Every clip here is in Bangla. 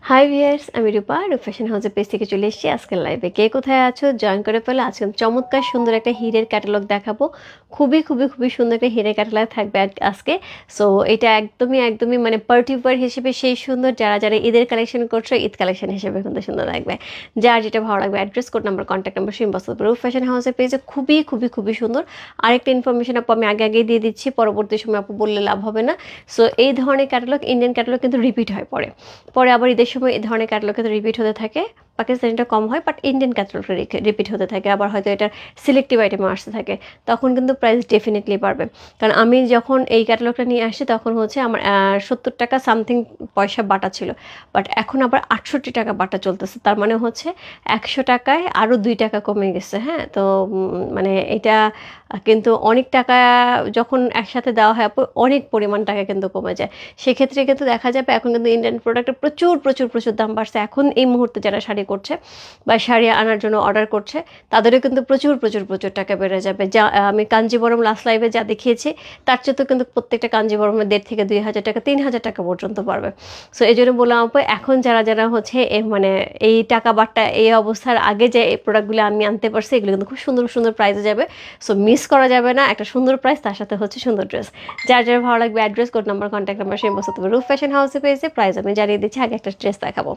হাই ভিয়ার্স, আমি রূপা ফ্যাশন হাউসের পেজ থেকে চলে এসেছি আজকের লাইভে। কে কোথায় আছো জয়েন করে ফেলো। আজকে চমৎকার সুন্দর একটা হিরের ক্যাটালগ দেখাবো। খুবই খুবই খুবই সুন্দর একটা হিরের ক্যাটালগ থাকবে আজকে। সো এটা একদমই মানে পার্টি ওয়্যার হিসেবে সেই সুন্দর, যারা যারা ঈদের কালেকশন করছো ঈদ কালেকশন হিসেবে কিন্তু সুন্দর লাগবে। যার যেটা ভালো লাগবে address, code number, contact number same বস্তু রূপ ফ্যাশন হাউসের পেজে খুবই খুবই খুবই সুন্দর। আরেকটা ইনফরমেশন আপু আমি আগেই দিয়ে দিচ্ছি, পরবর্তী সময় আপু বললে লাভ হবে না। সো এই ধরনের ক্যাটালগ, ইন্ডিয়ান ক্যাটালগ কিন্তু রিপিট হয় পরে আবার ঈদের সময় এই ধরনের ক্যাটালগ কিন্তু রিপিট হতে থাকে। পাকিস্তানিটা কম হয়, বাট ইন্ডিয়ান ক্যাটালগটা রিপিট হতে থাকে। আবার হয়তো এটার সিলেক্টিভ আইটেমে আসতে থাকে, তখন কিন্তু প্রাইস ডেফিনেটলি বাড়বে। কারণ আমি যখন এই ক্যাটালগটা নিয়ে আসি তখন হচ্ছে আমার 70 টাকা সামথিং পয়সা বাটা ছিল, বাট এখন আবার 68 টাকা বাটা চলতেছে। তার মানে হচ্ছে 100 টাকায় আরও 2 টাকা কমে গেছে। হ্যাঁ, তো মানে এটা কিন্তু অনেক টাকা যখন একসাথে দেওয়া হয় অনেক পরিমাণ টাকা কিন্তু কমে যায়। সেক্ষেত্রে কিন্তু দেখা যাবে এখন কিন্তু ইন্ডিয়ান প্রোডাক্টের প্রচুর প্রচুর প্রচুর দাম বাড়ছে। এখন এই মুহূর্তে যারা শাড়ি করছে বা শাড়ি আনার জন্য অর্ডার করছে তাদেরও কিন্তু প্রচুর প্রচুর প্রচুর টাকা বেড়ে যাবে। যা আমি কাঞ্জিবরম লাস্ট লাইভে যা দেখিয়েছি তার চেয়ে তো কিন্তু প্রত্যেকটা কাঞ্জিবরমের 1,500 থেকে 2,000 টাকা 3,000 টাকা পর্যন্ত পারবে। সো এই জন্য বললাম আপু, এখন যারা যারা হচ্ছে মানে এই টাকা বাট্টা এই অবস্থার আগে যে এই প্রোডাক্টগুলো আমি আনতে পারছি এগুলো কিন্তু খুব সুন্দর সুন্দর প্রাইসে যাবে। সো মিস করা যাবে না, একটা সুন্দর প্রাইস তার সাথে হচ্ছে সুন্দর ড্রেস। যার যার ভালো লাগবে address, code number, contact number same বস্তু রূপ ফ্যাশন হাউসে পেয়েছে। প্রাইস আমি জানিয়ে দিচ্ছি, আগে একটা ড্রেস দেখাবো।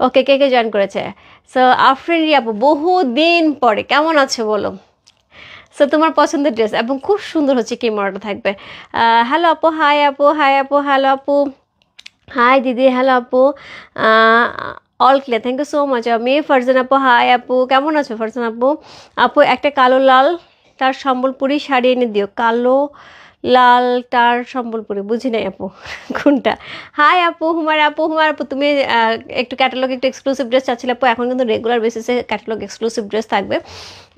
ওকে, কে কে জয়েন করেছে? সো আফরিন আপু, বহুদিন পরে কেমন আছে বলো। সো তোমার পছন্দের ড্রেস এবং খুব সুন্দর হচ্ছে কি মডেলটা থাকবে। হ্যালো আপু, হাই আপু, হাই আপু, হ্যালো আপু, হাই দিদি, হ্যালো আপু, all clear, thank you so much. আমি ফারজান আপু, হাই আপু, কেমন আছো ফারজান আপু? আপু একটা কালো লাল তার সম্বলপুরি শাড়ি এনে দিও। কালো লাল তার সম্বলপুরি, বুঝি নাই আপু কোনটা। হাই আপু, হুমার আপু, হুমার আপু তুমি একটু ক্যাটালগ, একটু এক্সক্লুসিভ ড্রেস চাচ্ছিলে আপু। এখন কিন্তু রেগুলার বেসিসে ক্যাটালগ এক্সক্লুসিভ ড্রেস থাকবে,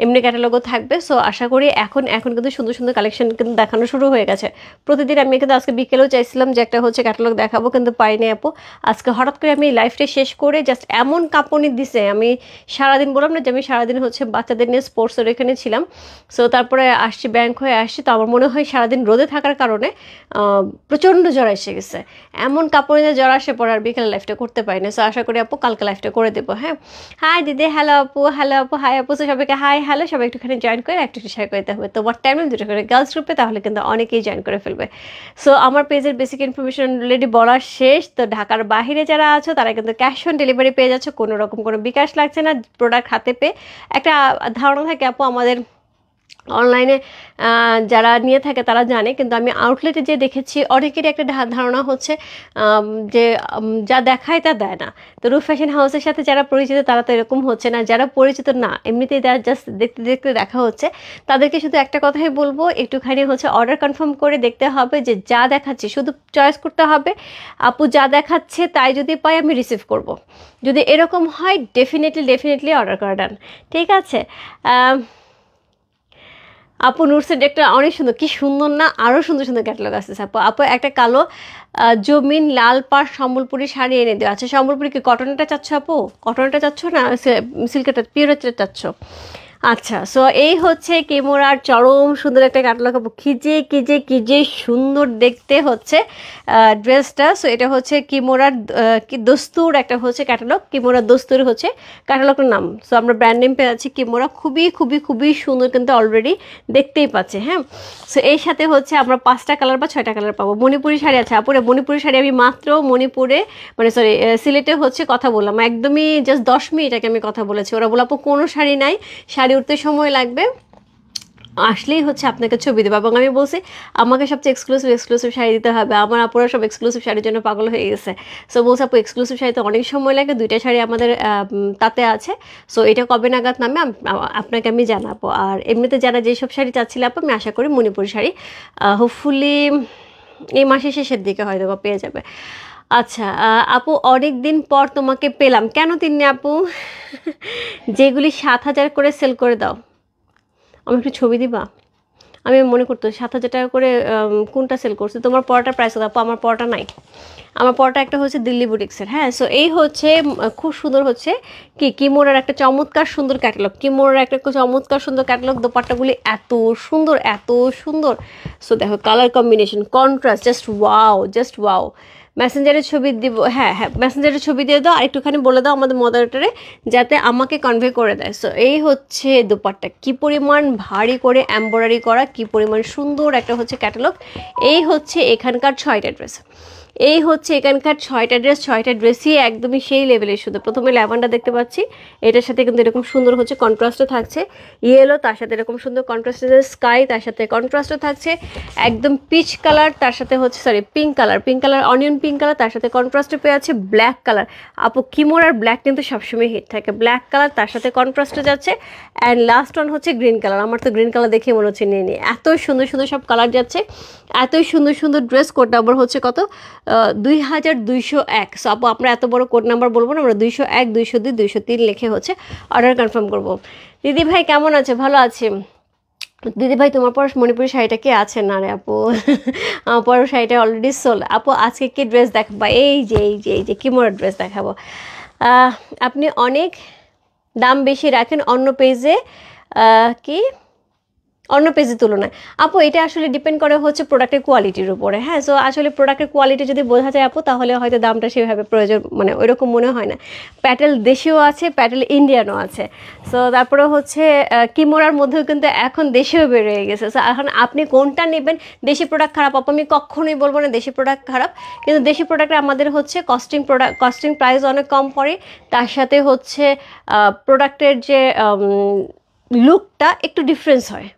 এমনি ক্যাটালগও থাকবে। সো আশা করি এখন কিন্তু সুন্দর সুন্দর কালেকশন কিন্তু দেখানো শুরু হয়ে গেছে। প্রতিদিন আমি কিন্তু আজকে বিকেলেও চাইছিলাম যে একটা হচ্ছে ক্যাটালগ দেখাবো, কিন্তু পাইনি আপু। আজকে হঠাৎ করে আমি লাইফটা শেষ করে জাস্ট এমন কাঁপুনি দিছে, আমি সারাদিন বললাম না যে আমি সারাদিন হচ্ছে বাচ্চাদের নিয়ে স্পোর্টসের এখানে ছিলাম। সো তারপরে আসছি, ব্যাংক হয়ে আসছি, তো আমার মনে হয় সারাদিন রোদে থাকার কারণে প্রচণ্ড জ্বর এসে গেছে। এমন কাঁপুনিতে জ্বর আসে পরে আর বিকেলে লাইফটা করতে পারি না। সো আশা করি আপু কালকে লাইফটা করে দেবো। হ্যাঁ, হাই দিদি, হ্যালো আপু, হ্যালো আপু, হাই আপু। সো সবাইকে হাই হ্যালো, সবাই একটুখানি জয়েন করে একটু শেয়ার করে দিতে হবে তোমার টাইমে দুটো করে গার্লস গ্রুপে, তাহলে কিন্তু অনেকেই জয়েন করে ফেলবে। সো আমার পেজের বেসিক ইনফরমেশন অলরেডি বলা শেষ। তো ঢাকার বাইরে যারা আছো তারা কিন্তু ক্যাশ অন ডেলিভারি পেয়ে যাচ্ছে, কোনো রকম কোনো বিকাশ লাগছে না। প্রোডাক্ট হাতে পেয়ে একটা ধারণা থাকে আপু আমাদের, অনলাইনে যারা নিয়ে থাকে তারা জানে, কিন্তু আমি আউটলেটে যে দেখেছি অনেকেরই একটা ধারণা হচ্ছে যে যা দেখায় তা দেয় না। তো রূপ ফ্যাশন হাউসের সাথে যারা পরিচিত তারা তো এরকম হচ্ছে না, যারা পরিচিত না এমনিতেই যারা জাস্ট দেখতে দেখতে দেখা হচ্ছে তাদেরকে শুধু একটা কথাই বলবো, একটুখানি হচ্ছে অর্ডার কনফার্ম করে দেখতে হবে যে যা দেখাচ্ছে শুধু চয়েস করতে হবে। আপু যা দেখাচ্ছে তাই যদি পাই আমি রিসিভ করব, যদি এরকম হয় ডেফিনেটলি অর্ডার করা ডান। ঠিক আছে আপু, নুটসের একটা অনেক সুন্দর, কি সুন্দর না, আরও সুন্দর সুন্দর ক্যাটালগ আসছে আপু। আপু একটা কালো জমিন লাল পাড় সম্বলপুরি শাড়ি এনে দিও। আচ্ছা, সম্বলপুরি কি কটনটা চাচ্ছ আপু? কটনটা চাচ্ছ না সিল্কেরটা, পিওরের চাচ্ছ? আচ্ছা, সো এই হচ্ছে কেমোরার চরম সুন্দর একটা ক্যাটালগ আপু। কি যে সুন্দর দেখতে হচ্ছে ড্রেসটা। সো এটা হচ্ছে কিমোরার কি দস্তুর একটা হচ্ছে ক্যাটালগ, কিমোরার দস্তুর হচ্ছে ক্যাটালগের নাম। সো আমরা ব্র্যান্ড নেম পেয়ে যাচ্ছি কিমোরা, খুবই খুবই খুবই সুন্দর কিন্তু অলরেডি দেখতেই পাচ্ছি। হ্যাঁ, সো এই সাথে হচ্ছে আমরা 5টা কালার বা 6টা কালার পাবো। মণিপুরি শাড়ি আছে আপুরে, মণিপুরি শাড়ি আমি মাত্র মণিপুরে মানে সরি সিলেটে হচ্ছে কথা বললাম, একদমই জাস্ট 10 মিনিট আগে আমি কথা বলেছি। ওরা বলে আপু কোনো শাড়ি নাই, শাড়ি উঠতে সময় লাগবে, আসলেই হচ্ছে আপনাকে ছবি দেবো। এবং আমি বলছি আমাকে সবচেয়ে এক্সক্লুসিভ শাড়ি দিতে হবে, আমার আপুরা সব এক্সক্লুসিভ শাড়ির জন্য পাগল হয়ে গেছে। সো বলছে আপু এক্সক্লুসিভ শাড়িতে অনেক সময় লাগে, 2টা শাড়ি আমাদের তাতে আছে। সো এটা কবে নাগাদ নামে আপনাকে আমি জানাবো। আর এমনিতে যারা যেসব শাড়ি চাচ্ছিল আপু, আমি আশা করি মণিপুরি শাড়ি হোপফুলি এই মাসের শেষের দিকে হয়তো বা পেয়ে যাবে। আচ্ছা আপু, অনেক দিন পর তোমাকে পেলাম, কেন তিন্নি আপু? যেগুলি 7,000 করে সেল করে দাও, আমি একটু ছবি দিবা? আমি মনে করতো 7,000 টাকা করে কোনটা সেল করছে তোমার পড়াটার প্রাইস কত আপু? আমার পড়াটা নাই, আমার পড়াটা একটা হচ্ছে দিল্লি বুটিক্সের। হ্যাঁ, সো এই হচ্ছে খুব সুন্দর হচ্ছে কিমোরার একটা চমৎকার সুন্দর ক্যাটালগ, কিমোরার একটা চমৎকার সুন্দর ক্যাটালগ। দোপাট্টাগুলি এত সুন্দর এত সুন্দর। সো দেখো colour combination, contrast, just wow. মেসেঞ্জারের ছবি দিব, হ্যাঁ হ্যাঁ মেসেঞ্জারের ছবি দিয়ে দাও, আর একটুখানি বলে দাও আমাদের মডারেটরে যাতে আমাকে কনভে করে দেয়। সো এই হচ্ছে দোপাট্টা, কি পরিমাণ ভারী করে এমব্রয়ডারি করা, কি পরিমাণ সুন্দর একটা হচ্ছে ক্যাটালগ। এই হচ্ছে এখানকার 6টা ড্রেস, এই হচ্ছে এখানকার 6টা ড্রেস, 6টা ড্রেসই একদমই সেই লেভেলের সুন্দর। প্রথমে ল্যাভেন্ডার দেখতে পাচ্ছি, এটার সাথে কিন্তু এরকম সুন্দর হচ্ছে কন্ট্রাস্টও থাকছে, ইয়েলো তার সাথে এরকম সুন্দর কন্ট্রাস্টের স্কাই, তার সাথে কন্ট্রাস্টও থাকছে একদম পিচ কালার, তার সাথে হচ্ছে sorry pink colour onion pink colour, তার সাথে কন্ট্রাস্টে পেয়ে আছে ব্ল্যাক কালার। আপু কিমোর আর ব্ল্যাক কিন্তু সবসময় হিট থাকে, ব্ল্যাক কালার তার সাথে কন্ট্রাস্টে যাচ্ছে, অ্যান্ড লাস্ট ওয়ান হচ্ছে গ্রিন কালার। আমার তো গ্রিন কালার দেখে মনে হচ্ছে নিয়ে নিই, এত সুন্দর সুন্দর সব কালার যাচ্ছে, এতই সুন্দর সুন্দর ড্রেস। কোড নাম্বার হচ্ছে কত, 2201। সো আপু আপনার এত বড় কোড নাম্বার বলবো না, আমরা 201, 202, 203 লিখে হচ্ছে অর্ডার কনফার্ম করবো। দিদি ভাই কেমন আছে? ভালো আছে দিদি ভাই। তোমার পর মণিপুরি শাড়িটা কি আছে? না রে আপু, আমার পর শাড়িটা অলরেডি সোল। আপু আজকে কি ড্রেস দেখাবো? এই যে কিমোরা ড্রেস দেখাবো। আপনি অনেক দাম বেশি রাখেন অন্য পেজে, কি অন্য পেজের তুলনায়। আপু এটা আসলে ডিপেন্ড করে হচ্ছে প্রোডাক্টের কোয়ালিটির উপরে। হ্যাঁ, সো আসলে প্রোডাক্টের কোয়ালিটি যদি বোঝা যায় আপু, তাহলে হয়তো দামটা সেভাবে প্রয়োজন মানে ওইরকম মনে হয় না। প্যাটেল দেশীয় আছে, প্যাটেল ইন্ডিয়ানও আছে। সো তারপরে হচ্ছে কিমোরার মধ্যেও কিন্তু এখন দেশীয় বেরিয়ে গেছে। সো এখন আপনি কোনটা নেবেন? দেশি প্রোডাক্ট খারাপ আপু আমি কখনোই বলবো না দেশি প্রোডাক্ট খারাপ, কিন্তু দেশি প্রোডাক্টে আমাদের হচ্ছে কস্টিং প্রাইস অনেক কম পড়ে, তার সাথে হচ্ছে প্রোডাক্টের যে লুকটা একটু ডিফারেন্স হয়।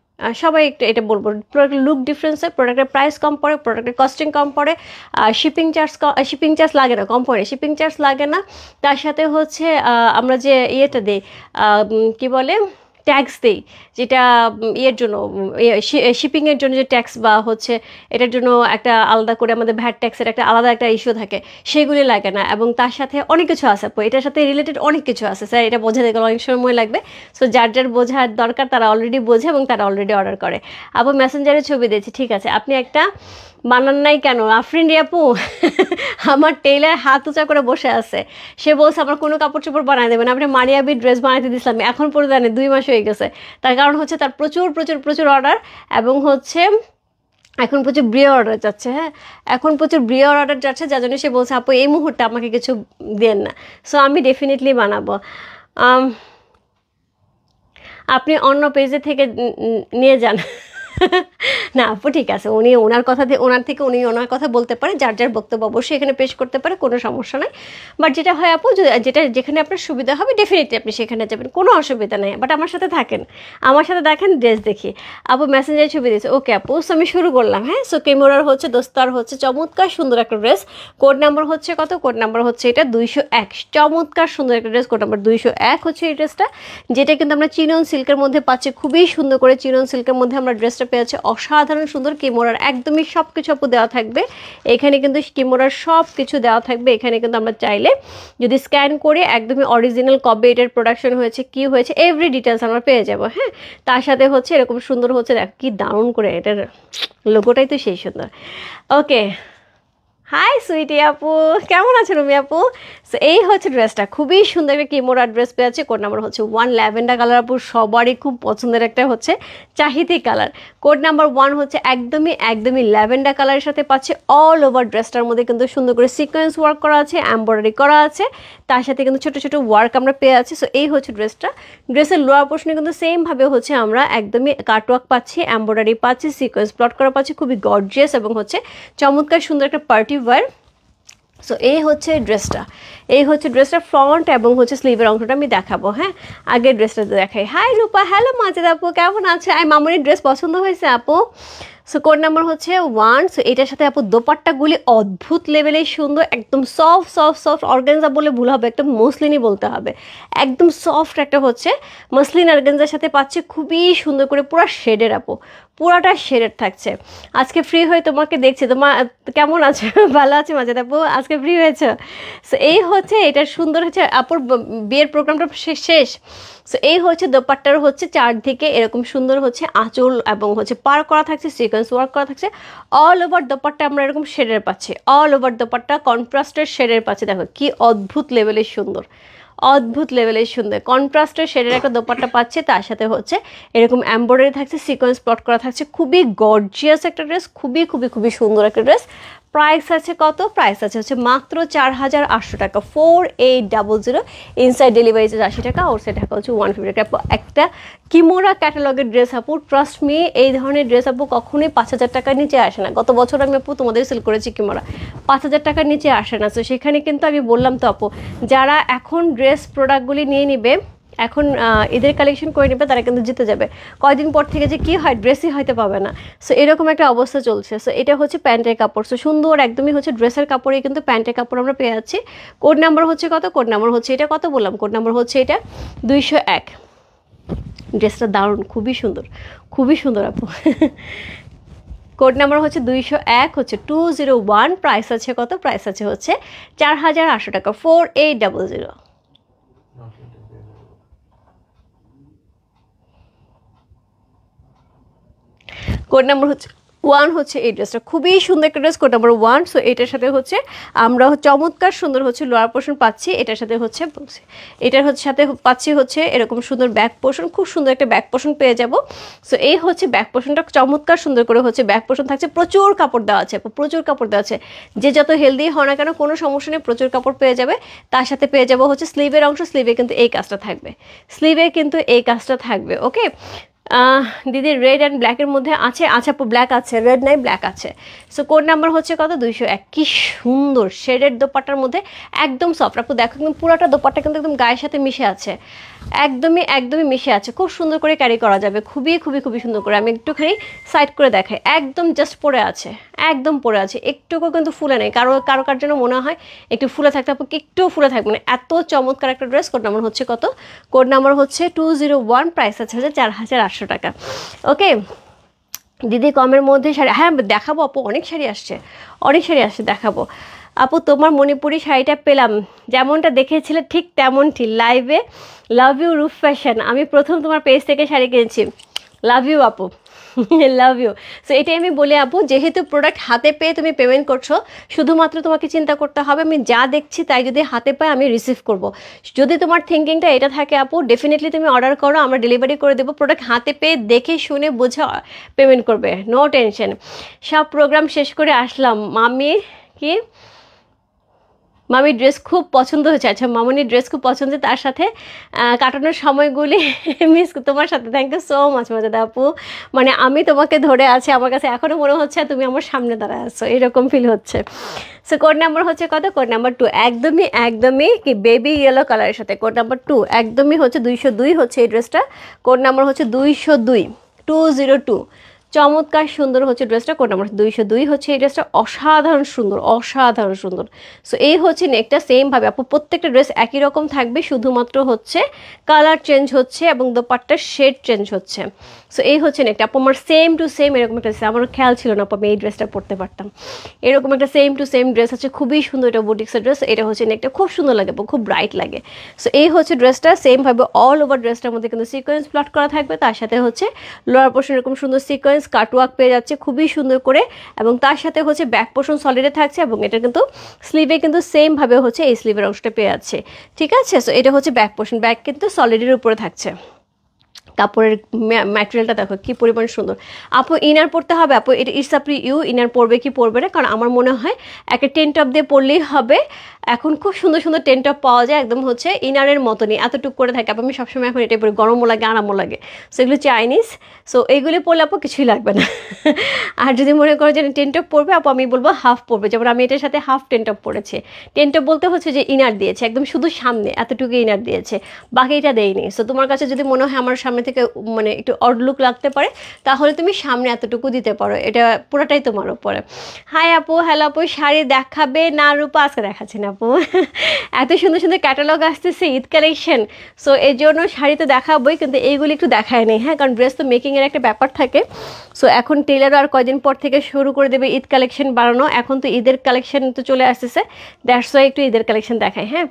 সবাই একটু এটা বলবো, প্রোডাক্টের লুক ডিফারেন্স হয়, প্রোডাক্টের প্রাইস কম পড়ে, প্রোডাক্টের কস্টিং কম পড়ে, শিপিং চার্জ লাগে না, কম পড়ে শিপিং চার্জ লাগে না। তার সাথে হচ্ছে আমরা যে ইয়েটা দিই, কি বলে ট্যাক্স দিই, যেটা ইয়ের জন্য শিপিংয়ের জন্য যে ট্যাক্স বা হচ্ছে এটার জন্য একটা আলাদা করে আমাদের ভ্যাট ট্যাক্সের একটা আলাদা একটা ইস্যু থাকে, সেগুলি লাগে না। এবং তার সাথে অনেক কিছু আছে, এটার সাথে রিলেটেড অনেক কিছু আছে স্যার, এটা বোঝাতে গেলে অনেক সময় লাগবে। সো যার বোঝার দরকার তারা অলরেডি বোঝে এবং তারা অলরেডি অর্ডার করে। আপু মেসেঞ্জারে ছবি দিয়েছি, ঠিক আছে। আপনি একটা বানান নাই কেন? আফরিন আপু আমার টেইলার হাত উঁচা করে বসে আছে, সে বলছে আমার কোনো কাপড় চোপড় বানাই দেবেন, আপনি মারিয়াবির ড্রেস বানাইতে দিয়েছিলাম, এখন পর্যন্ত 2 মাস হয়ে গেছে। তার কারণ হচ্ছে তার প্রচুর অর্ডার, এবং হচ্ছে এখন প্রচুর ব্রিয়ার অর্ডার যাচ্ছে। হ্যাঁ, এখন প্রচুর ব্রিয়ার অর্ডার যাচ্ছে, যার জন্য সে বলছে আপু এই মুহূর্তে আমাকে কিছু দেন না। সো আমি ডেফিনেটলি বানাবো। আপনি অন্য পেজে থেকে নিয়ে যান না আপু ঠিক আছে, উনি ওনার কথা বলতে পারে, যার বক্তব্য অবশ্যই এখানে পেশ করতে পারে, কোনো সমস্যা নাই। বাট যেটা হয় আপু, যেখানে আপনার সুবিধা হবে ডেফিনেটলি আপনি সেখানে যাবেন, কোনো অসুবিধা নেই। বাট আমার সাথে দেখেন ড্রেস দেখি। আপু মেসেঞ্জারে ছবি দিয়েছে, ওকে আপু। সো আমি শুরু করলাম। হ্যাঁ, সো কিমোরার হচ্ছে দোস্তার হচ্ছে চমৎকার সুন্দর একটা ড্রেস। কোড নাম্বার হচ্ছে কত? কোড নাম্বার হচ্ছে এটা 201। চমৎকার সুন্দর একটা ড্রেস, কোড নাম্বার 201 হচ্ছে এই ড্রেসটা, যেটা কিন্তু আমরা চিনন সিল্কের মধ্যে পাচ্ছি, খুবই সুন্দর করে চিনন সিল্কের মধ্যে আমরা ড্রেসটা পেয়েছি, অসাধারণ সুন্দর। কিমোরার একদমই সব কিছু আপু দেওয়া থাকবে এখানে, কিন্তু কিমোরার সব কিছু দেওয়া থাকবে এখানে। কিন্তু আমরা চাইলে যদি স্ক্যান করে একদমই অরিজিনাল কবে এটার প্রোডাকশন হয়েছে, কি হয়েছে, এভরি ডিটেলস আমরা পেয়ে যাবো। হ্যাঁ, তার সাথে হচ্ছে এরকম সুন্দর হচ্ছে, দেখ কি দারুণ করে এটার লোগোটাই তো সেই সুন্দর। ওকে, হাই সুইটি আপু, কেমন আছেন রুমি আপু? সো এই হচ্ছে ড্রেসটা, খুবই সুন্দর একটা কিমোরা ড্রেস পেয়েছে। কোড নাম্বার হচ্ছে 1। ল্যাভেন্ডার কালার আপু সবারই খুব পছন্দের একটা হচ্ছে চাহিতি কালার। কোড নাম্বার 1 হচ্ছে একদমই ল্যাভেন্ডার কালারের সাথে পাচ্ছে। অল ওভার ড্রেসটার মধ্যে কিন্তু সুন্দর করে সিকোয়েন্স ওয়ার্ক করা আছে, এমব্রয়ডারি করা আছে, তার সাথে কিন্তু ছোটো ছোটো ওয়ার্ক আমরা পেয়ে আছি। সো এই হচ্ছে ড্রেসটা। ড্রেসের লোয়ার পোর্শনে কিন্তু সেমভাবে হচ্ছে আমরা একদমই কাটওয়ার্ক পাচ্ছি, এমব্রয়ডারি পাচ্ছি, সিকোয়েন্স প্লট করা পাচ্ছি, খুবই গর্জিয়াস এবং হচ্ছে চমৎকার সুন্দর একটা পার্টি ওয়্যার। সো এই হচ্ছে ড্রেসটা ফ্রন্ট এবং হচ্ছে স্লিভের অংশটা আমি দেখাবো। হ্যাঁ, আগের ড্রেসটা দেখাই। হাই রূপা, হ্যালো মাজেদ আপু, কেমন আছে? মামুনির ড্রেস পছন্দ হয়েছে আপু? সো কোড নাম্বার হচ্ছে 1। সো এটার সাথে আপু দোপাট্টাগুলি অদ্ভুত লেভেলের সুন্দর, একদম সফট অর্গানজা বলে ভুল হবে, একদম মসলিনই বলতে হবে, একদম সফট একটা হচ্ছে মসলিন অর্গানজার সাথে পাচ্ছে, খুবই সুন্দর করে পুরো শেডের আপু, পুরাটা শেডের থাকছে। আজকে ফ্রি হয়ে তোমাকে দেখছি, তোমার কেমন আছে? ভালো আছে মাজেদ আপু, আজকে ফ্রি হয়েছে? সো এই হচ্ছে এটার সুন্দর হচ্ছে আপুর বিয়ের প্রোগ্রামটা শেষ। সো এই হচ্ছে দোপাট্টার হচ্ছে চারদিকে এরকম সুন্দর হচ্ছে আঁচল এবং হচ্ছে পার করা থাকছে, সিকোয়েন্স ওয়ার্ক করা থাকছে। অল ওভার দোপাট্টা আমরা এরকম শেডের পাচ্ছি, অল ওভার দোপাট্টা কন্ট্রাস্টের শেডের পাচ্ছি। দেখো কি অদ্ভুত লেভেলের সুন্দর, অদ্ভুত লেভেলের সুন্দর কন্ট্রাস্টের শেডের একটা দোপাট্টা পাচ্ছে, তার সাথে হচ্ছে এরকম এমব্রয়ডারি থাকছে, সিকোয়েন্স প্লট করা থাকছে, খুবই গর্জিয়াস একটা ড্রেস, খুবই খুবই খুবই সুন্দর একটা ড্রেস। প্রাইস আছে কত? প্রাইস আছে হচ্ছে মাত্র 4800 টাকা, 4800। ইনসাইড ডেলিভারি চার্জ 80 টাকা, আউটসাইড টাকা হচ্ছে 150 টাকা। একটা কিমোরা ক্যাটালগের ড্রেস আপু, ট্রাস্ট মি এই ধরনের ড্রেস আপু কখনোই 5000 টাকার নিচে আসে না। গত বছর আমি আপু তোমাদের সেল করেছি কিমোরা, 5000 টাকার নিচে আসে না। তো সেখানে কিন্তু আমি বললাম তো আপু, যারা এখন ড্রেস প্রোডাক্টগুলি নিয়ে নিবে, এখন ঈদের কালেকশন করে নেবে, তারা কিন্তু জিতে যাবে। কয়দিন পর থেকে যে কি হয়, ড্রেসই হয়তো পাবে না। সো এরকম একটা অবস্থা চলছে। সো এটা হচ্ছে প্যান্টের কাপড়, সো সুন্দর একদমই হচ্ছে ড্রেসের কাপড়ে কিন্তু প্যান্টের কাপড় আমরা পেয়ে যাচ্ছি। কোড নাম্বার হচ্ছে কত? কোড নাম্বার হচ্ছে এটা, কত বললাম? কোড নাম্বার হচ্ছে এটা 201। ড্রেসটা দারুণ, খুবই সুন্দর, খুবই সুন্দর আপু। কোড নাম্বার হচ্ছে 201, হচ্ছে 201। প্রাইস আছে কত? প্রাইস আছে হচ্ছে 4800 টাকা, 4800। কোড নাম্বার হচ্ছে 1, হচ্ছে এই ড্রেসটা খুবই সুন্দর একটা ড্রেস, কোড নাম্বার 1। সো এটার সাথে হচ্ছে আমরা চমৎকার সুন্দর হচ্ছে লোয়ার পোর্শন পাচ্ছি, এটার সাথে হচ্ছে এটার হচ্ছে সাথে পাচ্ছি হচ্ছে এরকম সুন্দর ব্যাক পোর্শন, খুব সুন্দর একটা ব্যাক পোর্শন পেয়ে যাব। সো এই হচ্ছে ব্যাক পোর্শনটা, চমৎকার সুন্দর করে হচ্ছে ব্যাক পোর্শন থাকছে, প্রচুর কাপড় দেওয়া আছে, প্রচুর কাপড় দেওয়া আছে। যে যত হেলদি হয় না কেন কোনো সমস্যা নেই, প্রচুর কাপড় পেয়ে যাবে। তার সাথে পেয়ে যাবো হচ্ছে স্লিভের অংশ, স্লিভে কিন্তু এই কাজটা থাকবে, স্লিভে কিন্তু এই কাজটা থাকবে। ওকে দিদি, রেড অ্যান্ড ব্ল্যাকের মধ্যে আছে? আচ্ছা আপু, ব্ল্যাক আছে, রেড নাই, ব্ল্যাক আছে। সো কোড নাম্বার হচ্ছে কত? 201। কি সুন্দর শেডের দোপাট্টার মধ্যে, একদম সফট আপু, দেখো একদম পুরোটা দোপাট্টা কিন্তু একদম গায়ের সাথে মিশে আছে, একদমই একদমই মিশে আছে, খুব সুন্দর করে ক্যারি করা যাবে, খুবই খুবই খুবই সুন্দর করে। আমি একটুখানি সাইড করে দেখাই, একদম জাস্ট পরে আছে, একদম পরে আছে, একটুকু কিন্তু ফুলে নেই। কার জন্য মনে হয় একটু ফুলে থাকতে, আপু একটু ফুলে থাকবে না, এত চমৎকার একটা ড্রেস। কোড নাম্বার হচ্ছে কত? কোড নাম্বার হচ্ছে 201। প্রাইস আছে হচ্ছে 4800 টাকা। ওকে দিদি, কমের মধ্যে শাড়ি, হ্যাঁ দেখাবো আপু, অনেক শাড়ি আসছে, অনেক শাড়ি আসছে, দেখাবো। আপু তোমার মণিপুরি শাড়িটা পেলাম, যেমনটা দেখেছিলে ঠিক তেমনটি লাইভে। লাভ ইউ রূপ ফ্যাশন, আমি প্রথম তোমার পেজ থেকে শাড়ি কিনেছি। লাভ ইউ আপু, লাভ ইউ। সো এটাই আমি বলি আপু, যেহেতু প্রোডাক্ট হাতে পেয়ে তুমি পেমেন্ট করছো, শুধুমাত্র তোমাকে চিন্তা করতে হবে আমি যা দেখছি তাই যদি হাতে পাই আমি রিসিভ করব। যদি তোমার থিঙ্কিংটা এটা থাকে আপু, ডেফিনেটলি তুমি অর্ডার করো, আমরা ডেলিভারি করে দেবো। প্রোডাক্ট হাতে পেয়ে দেখে শুনে বুঝে পেমেন্ট করবে, নো টেনশন। সব প্রোগ্রাম শেষ করে আসলাম, মামি কি মামির ড্রেস খুব পছন্দ হয়েছে। আচ্ছা মামনির ড্রেস খুব পছন্দ, তার সাথে কাটানোর সময়গুলি মিস তোমার সাথে। থ্যাংক ইউ সো মাচ মজাদা আপু, মানে আমি তোমাকে ধরে আছি, আমার কাছে এখনও মনে হচ্ছে তুমি আমার সামনে দাঁড়ায় আছো, এরকম ফিল হচ্ছে। সো কোড নাম্বার হচ্ছে কত? কোড নাম্বার 2, একদমই একদমই কি বেবি ইয়েলো কালারের সাথে। কোড নাম্বার 2 একদমই হচ্ছে 202 হচ্ছে এই ড্রেসটা। কোড নাম্বার হচ্ছে 202, 202। চমৎকার সুন্দর হচ্ছে ড্রেসটা। কোড নাম্বার 202 হচ্ছে এই ড্রেসটা, অসাধারণ সুন্দর, অসাধারণ সুন্দর। সো এই হচ্ছে নেকটা, সেমভাবে আপু প্রত্যেকটা ড্রেস একই রকম থাকবে, শুধুমাত্র হচ্ছে কালার চেঞ্জ হচ্ছে এবং দোপাট্টার শেড চেঞ্জ হচ্ছে। সো এই হচ্ছে নেকটা আপু, আমার সেম টু সেম এরকম একটা ড্রেস, আমার খেয়াল ছিল না আপু আমি এই ড্রেসটা পরতে পারতাম। এরকম একটা সেম টু সেম ড্রেস আছে, খুবই সুন্দর, এটা বুটিক্সের ড্রেস। এটা হচ্ছে নেকটা খুব সুন্দর লাগে, খুব ব্রাইট লাগে। সো এই হচ্ছে ড্রেসটা, সেমভাবে অল ওভার ড্রেসটার মধ্যে কিন্তু সিকোয়েন্স প্লট করা থাকবে, তার সাথে হচ্ছে লোয়ার পোর্শন এরকম সুন্দর সিকোয়েন্স কাটওয়ার্ক পেয়ে যাচ্ছে খুবই সুন্দর করে, এবং তার সাথে হচ্ছে ব্যাক পোর্শন সলিডে থাকছে, এবং এটা কিন্তু স্লিভে কিন্তু সেমভাবে হচ্ছে এই স্লিভের অংশটা পেয়ে যাচ্ছে, ঠিক আছে। সো এটা হচ্ছে ব্যাক পোর্শন, ব্যাক কিন্তু সলিডের উপরে থাকছে। কাপড়ের ম্যাটেরিয়ালটা দেখো কি পরিমাণ সুন্দর। আপু ইনার পরতে হবে আপু, এটা it's up to you, inner পরবে কি পরবে না, কারণ আমার মনে হয় একটা টেন টপ দিয়ে পরলেই হবে। এখন খুব সুন্দর সুন্দর টেন টপ পাওয়া যায়, একদম হচ্ছে ইনারের মতনই এতটুকু করে থাকে। আপু আমি সবসময় এখন এটাই পরি, গরমও লাগে আরামও লাগে। সো এগুলো চাইনিজ, সো এইগুলি পরলে আপু কিছুই লাগবে না। আর যদি মনে করো যে টেন টপ পরবে আপু, আমি বলবো হাফ পরবে, যেমন আমি এটার সাথে হাফ টেন টপ পরেছি। টেন টপ বলতে হচ্ছে যে ইনার দিয়েছে একদম শুধু সামনে এতটুকু ইনার দিয়েছে, বাকিটা দেয়নি। সো তোমার কাছে যদি মনে হয় আমার সামনে থেকে মানে একটু অড লুক লাগতে পারে, তাহলে তুমি সামনে এতটুকু দিতে পারো, এটা পুরোটাই তোমার উপরে। হাই আপু, হ্যালো আপু, শাড়ি দেখাবে না রূপা? আজকে দেখাচ্ছি না আপু, এত সুন্দর সুন্দর ক্যাটালগ আসতেছে ঈদ কালেকশন, সো এই জন্য শাড়ি তো দেখাবোই, কিন্তু এইগুলি একটু দেখায় নেই, হ্যাঁ, কারণ ড্রেস তো মেকিংয়ের একটা ব্যাপার থাকে। সো এখন টেলারও আর কয়দিন পর থেকে শুরু করে দেবে ঈদ কালেকশন বানানো, এখন তো ঈদের কালেকশন তো চলে আসতেছে, দ্যাটস ওয়াই একটু ঈদের কালেকশন দেখায়, হ্যাঁ।